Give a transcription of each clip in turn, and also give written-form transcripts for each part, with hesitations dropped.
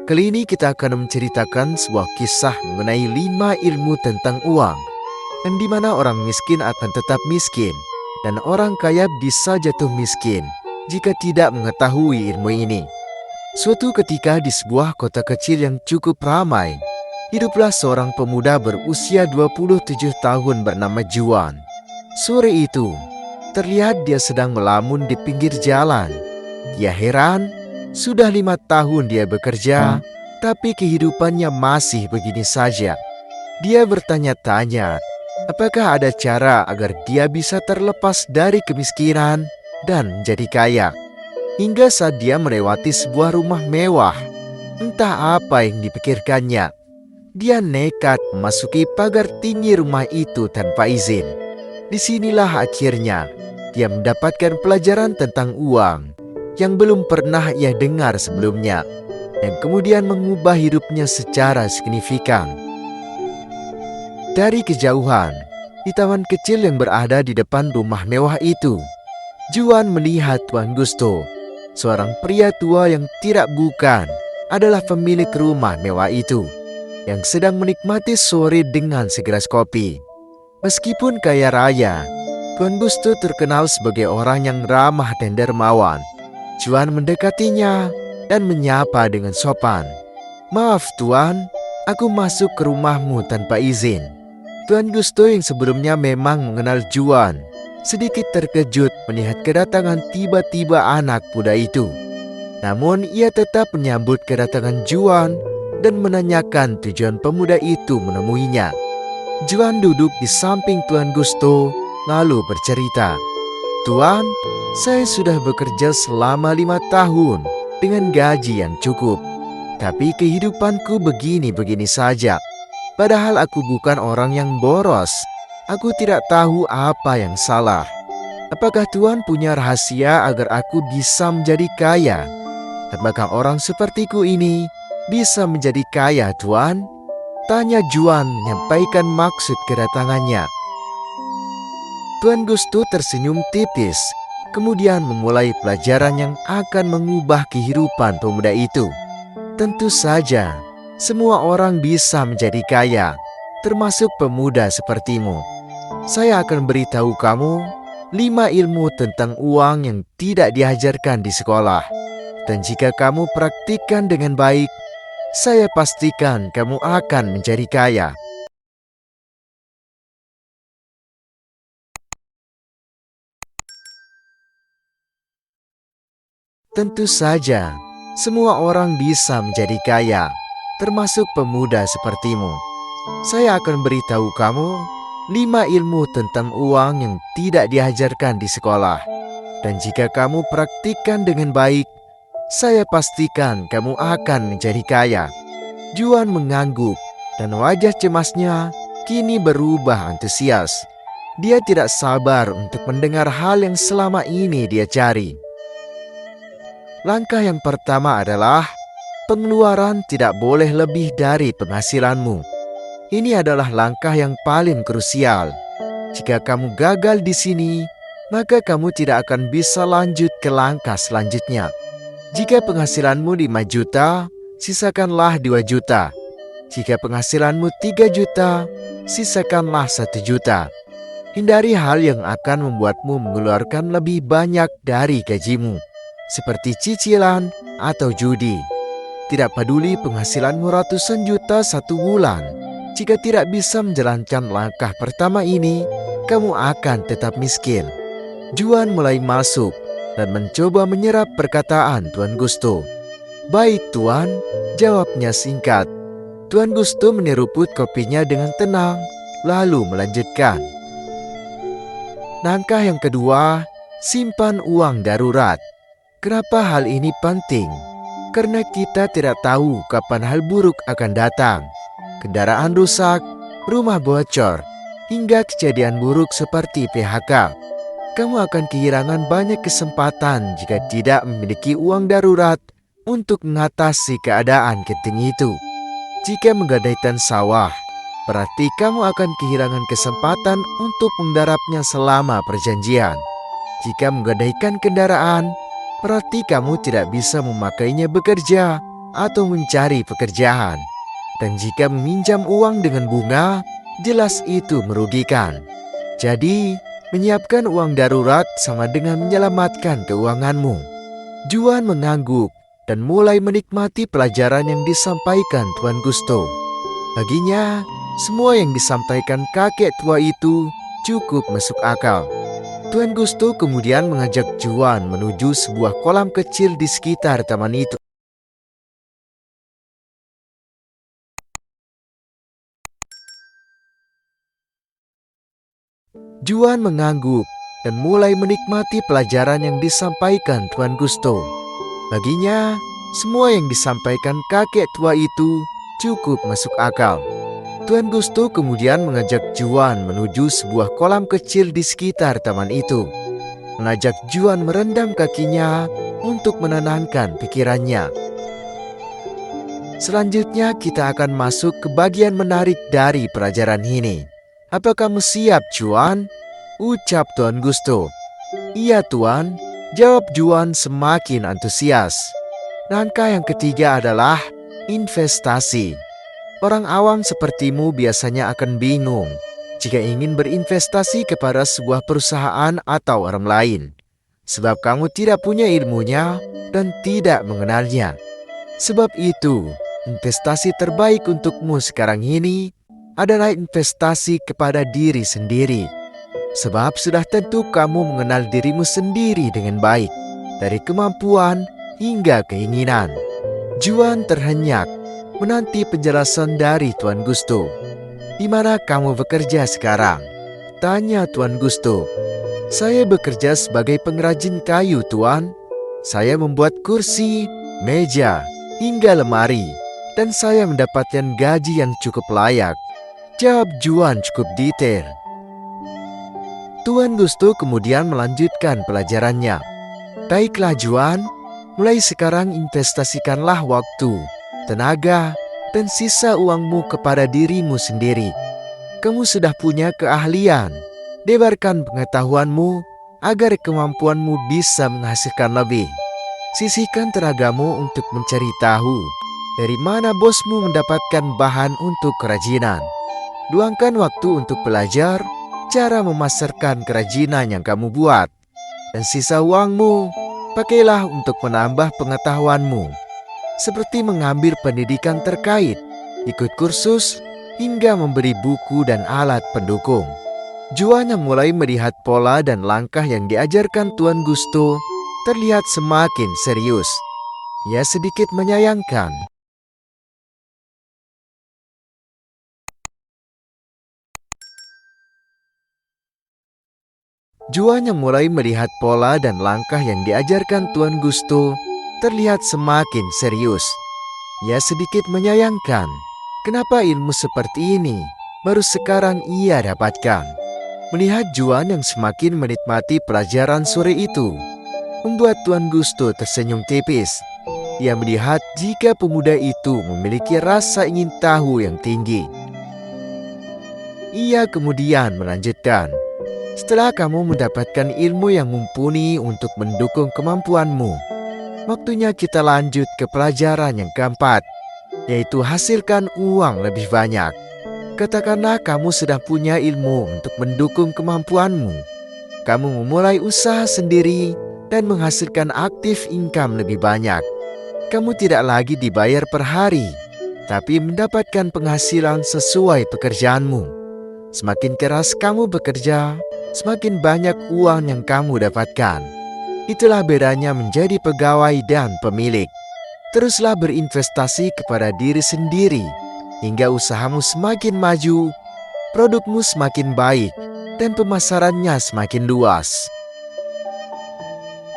Kali ini kita akan menceritakan sebuah kisah mengenai 5 ilmu tentang uang, dan di mana orang miskin akan tetap miskin, dan orang kaya bisa jatuh miskin jika tidak mengetahui ilmu ini. Suatu ketika di sebuah kota kecil yang cukup ramai, hiduplah seorang pemuda berusia 27 tahun bernama Juan. Sore itu, terlihat dia sedang melamun di pinggir jalan. Dia heran, sudah 5 tahun dia bekerja, tapi kehidupannya masih begini saja. Dia bertanya-tanya, apakah ada cara agar dia bisa terlepas dari kemiskinan dan menjadi kaya? Hingga saat dia melewati sebuah rumah mewah, entah apa yang dipikirkannya. Dia nekat memasuki pagar tinggi rumah itu tanpa izin. Disinilah akhirnya dia mendapatkan pelajaran tentang uang yang belum pernah ia dengar sebelumnya, dan kemudian mengubah hidupnya secara signifikan. Dari kejauhan, di taman kecil yang berada di depan rumah mewah itu, Juan melihat Tuan Gusto, seorang pria tua yang tidak bukan adalah pemilik rumah mewah itu, yang sedang menikmati sore dengan segelas kopi. Meskipun kaya raya, Tuan Gusto terkenal sebagai orang yang ramah dan dermawan. Juan mendekatinya dan menyapa dengan sopan. "Maaf Tuan, aku masuk ke rumahmu tanpa izin." Tuan Gusto yang sebelumnya memang mengenal Juan, sedikit terkejut melihat kedatangan tiba-tiba anak muda itu. Namun ia tetap menyambut kedatangan Juan dan menanyakan tujuan pemuda itu menemuinya. Juan duduk di samping Tuan Gusto lalu bercerita, "Tuan, saya sudah bekerja selama 5 tahun dengan gaji yang cukup. Tapi kehidupanku begini-begini saja. Padahal aku bukan orang yang boros. Aku tidak tahu apa yang salah. Apakah Tuan punya rahasia agar aku bisa menjadi kaya? Apakah orang sepertiku ini bisa menjadi kaya, Tuan?" tanya Juan menyampaikan maksud kedatangannya. Tuan Gusto tersenyum tipis, kemudian memulai pelajaran yang akan mengubah kehidupan pemuda itu. "Tentu saja, semua orang bisa menjadi kaya, termasuk pemuda sepertimu. Saya akan beritahu kamu 5 ilmu tentang uang yang tidak diajarkan di sekolah. Dan jika kamu praktikkan dengan baik, saya pastikan kamu akan menjadi kaya." Tentu saja, semua orang bisa menjadi kaya, termasuk pemuda sepertimu. Saya akan beritahu kamu 5 ilmu tentang uang yang tidak diajarkan di sekolah. Dan jika kamu praktikkan dengan baik, saya pastikan kamu akan menjadi kaya. Juan mengangguk dan wajah cemasnya kini berubah antusias. Dia tidak sabar untuk mendengar hal yang selama ini dia cari. Langkah yang pertama adalah pengeluaran tidak boleh lebih dari penghasilanmu. Ini adalah langkah yang paling krusial. Jika kamu gagal di sini, maka kamu tidak akan bisa lanjut ke langkah selanjutnya. Jika penghasilanmu 5 juta, sisakanlah 2 juta. Jika penghasilanmu 3 juta, sisakanlah 1 juta. Hindari hal yang akan membuatmu mengeluarkan lebih banyak dari gajimu, seperti cicilan atau judi. Tidak peduli penghasilanmu ratusan juta satu bulan, jika tidak bisa menjalankan langkah pertama ini, kamu akan tetap miskin. Juan mulai masuk dan mencoba menyerap perkataan Tuan Gusto. "Baik Tuan," jawabnya singkat. Tuan Gusto menyeruput kopinya dengan tenang, lalu melanjutkan. Langkah yang kedua, simpan uang darurat. Kenapa hal ini penting? Karena kita tidak tahu kapan hal buruk akan datang. Kendaraan rusak, rumah bocor, hingga kejadian buruk seperti PHK. Kamu akan kehilangan banyak kesempatan jika tidak memiliki uang darurat untuk mengatasi keadaan genting itu. Jika menggadaikan sawah, berarti kamu akan kehilangan kesempatan untuk menggarapnya selama perjanjian. Jika menggadaikan kendaraan, berarti kamu tidak bisa memakainya bekerja atau mencari pekerjaan. Dan jika meminjam uang dengan bunga, jelas itu merugikan. Jadi, menyiapkan uang darurat sama dengan menyelamatkan keuanganmu. Juan mengangguk dan mulai menikmati pelajaran yang disampaikan Tuan Gusto. Baginya, semua yang disampaikan kakek tua itu cukup masuk akal. Tuan Gusto kemudian mengajak Juan menuju sebuah kolam kecil di sekitar taman itu. Juan mengangguk dan mulai menikmati pelajaran yang disampaikan Tuan Gusto. Baginya, semua yang disampaikan kakek tua itu cukup masuk akal. Tuan Gusto kemudian mengajak Juan menuju sebuah kolam kecil di sekitar taman itu. Mengajak Juan merendam kakinya untuk menenangkan pikirannya. Selanjutnya kita akan masuk ke bagian menarik dari pelajaran ini. Apa kamu siap, Juan? Ucap Tuan Gusto. Iya, Tuan. Jawab Juan semakin antusias. Langkah yang ketiga adalah investasi. Orang awam sepertimu biasanya akan bingung jika ingin berinvestasi kepada sebuah perusahaan atau orang lain, sebab kamu tidak punya ilmunya dan tidak mengenalnya. Sebab itu, investasi terbaik untukmu sekarang ini adalah investasi kepada diri sendiri. Sebab sudah tentu kamu mengenal dirimu sendiri dengan baik, dari kemampuan hingga keinginan. Juan terhenyak menanti penjelasan dari Tuan Gusto. Di mana kamu bekerja sekarang? Tanya Tuan Gusto. Saya bekerja sebagai pengrajin kayu, Tuan. Saya membuat kursi, meja, hingga lemari. Dan saya mendapatkan gaji yang cukup layak. Jawab Juan cukup detail. Tuan Gusto kemudian melanjutkan pelajarannya. Baiklah Juan, mulai sekarang investasikanlah waktu, tenaga, dan sisa uangmu kepada dirimu sendiri. Kamu sudah punya keahlian. Debarkan pengetahuanmu agar kemampuanmu bisa menghasilkan lebih. Sisihkan tenagamu untuk mencari tahu dari mana bosmu mendapatkan bahan untuk kerajinan. Luangkan waktu untuk belajar cara memasarkan kerajinan yang kamu buat. Dan sisa uangmu, pakailah untuk menambah pengetahuanmu. Seperti mengambil pendidikan terkait, ikut kursus, hingga membeli buku dan alat pendukung. Juan yang mulai melihat pola dan langkah yang diajarkan Tuan Gusto terlihat semakin serius. Ia sedikit menyayangkan. Juan yang mulai melihat pola dan langkah yang diajarkan Tuan Gusto terlihat semakin serius. Ia sedikit menyayangkan, kenapa ilmu seperti ini baru sekarang ia dapatkan. Melihat Juan yang semakin menikmati pelajaran sore itu, membuat Tuan Gusto tersenyum tipis. Ia melihat jika pemuda itu memiliki rasa ingin tahu yang tinggi. Ia kemudian melanjutkan, setelah kamu mendapatkan ilmu yang mumpuni untuk mendukung kemampuanmu, waktunya kita lanjut ke pelajaran yang keempat, yaitu hasilkan uang lebih banyak. Katakanlah kamu sudah punya ilmu untuk mendukung kemampuanmu. Kamu memulai usaha sendiri dan menghasilkan aktif income lebih banyak. Kamu tidak lagi dibayar per hari, tapi mendapatkan penghasilan sesuai pekerjaanmu. Semakin keras kamu bekerja, semakin banyak uang yang kamu dapatkan. Itulah bedanya menjadi pegawai dan pemilik. Teruslah berinvestasi kepada diri sendiri, hingga usahamu semakin maju, produkmu semakin baik, dan pemasarannya semakin luas.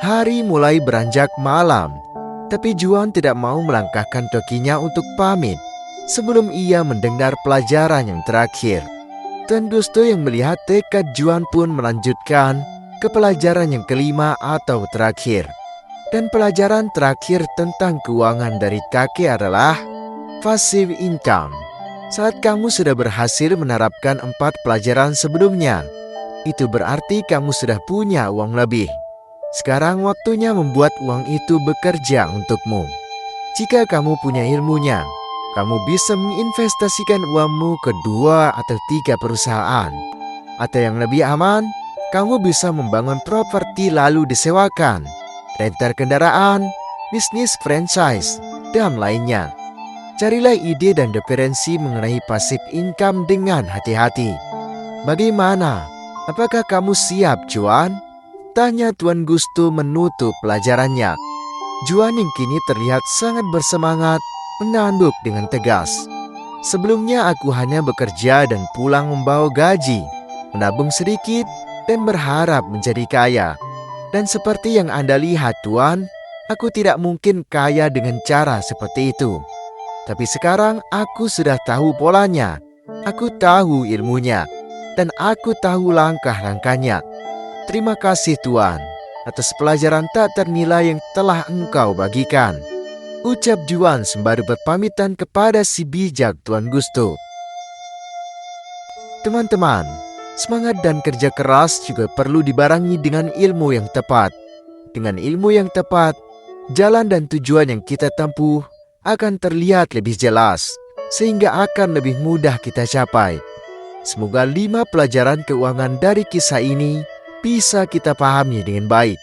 Hari mulai beranjak malam, tapi Juan tidak mau melangkahkan kakinya untuk pamit sebelum ia mendengar pelajaran yang terakhir. Tuan Gusto yang melihat tekad Juan pun melanjutkan ke pelajaran yang kelima atau terakhir. Dan pelajaran terakhir tentang keuangan dari kakek adalah passive income. Saat kamu sudah berhasil menerapkan 4 pelajaran sebelumnya, itu berarti kamu sudah punya uang lebih. Sekarang waktunya membuat uang itu bekerja untukmu. Jika kamu punya ilmunya, kamu bisa menginvestasikan uangmu ke 2 atau 3 perusahaan. Atau yang lebih aman, kamu bisa membangun properti lalu disewakan, rental kendaraan, bisnis franchise, dan lainnya. Carilah ide dan referensi mengenai passive income dengan hati-hati. Bagaimana? Apakah kamu siap, Juan? Tanya Tuan Gusto menutup pelajarannya. Juan yang kini terlihat sangat bersemangat menanduk dengan tegas. Sebelumnya aku hanya bekerja dan pulang membawa gaji, menabung sedikit, dan berharap menjadi kaya. Dan seperti yang Anda lihat, Tuan, aku tidak mungkin kaya dengan cara seperti itu. Tapi sekarang aku sudah tahu polanya, aku tahu ilmunya, dan aku tahu langkah-langkahnya. Terima kasih Tuan atas pelajaran tak ternilai yang telah engkau bagikan, ucap Juan sembari berpamitan kepada si bijak Tuan Gusto. Teman-teman, semangat dan kerja keras juga perlu dibarengi dengan ilmu yang tepat. Dengan ilmu yang tepat, jalan dan tujuan yang kita tempuh akan terlihat lebih jelas, sehingga akan lebih mudah kita capai. Semoga 5 pelajaran keuangan dari kisah ini bisa kita pahami dengan baik.